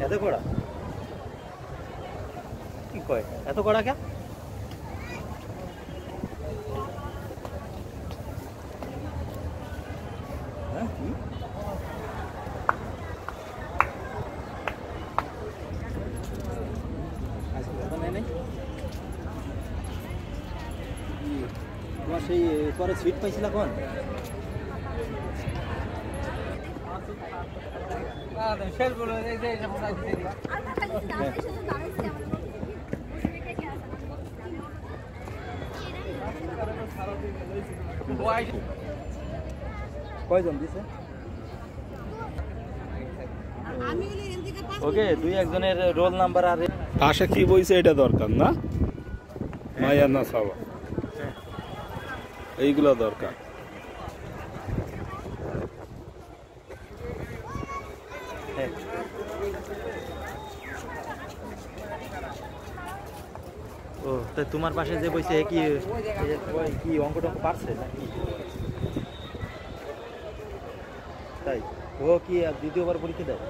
এত কড়া কি কয় এত কড়া কে হ্যাঁ কি আচ্ছা কথা নেই তোমার সেই পরে সিট পাইছিল কোন শেষ বলে কয়জন দিছে ওকে দুই একজনের রোল নাম্বার আর পাশে কি বইছে এটা দরকার না মায়া না সাবা এইগুলো দরকার ও তো তোমার পাশে যে বইছে কি কি অঙ্ক টঙ্ক পারছে নাকি তাই ও কি দ্বিতীয়বার পরীক্ষা দেয়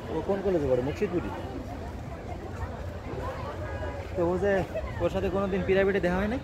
ও কোন কলেজে পড়ে মুর্শিদপুরি তো ও যে ওর সাথে কোনোদিন প্রাইভেটে দেখা হয় না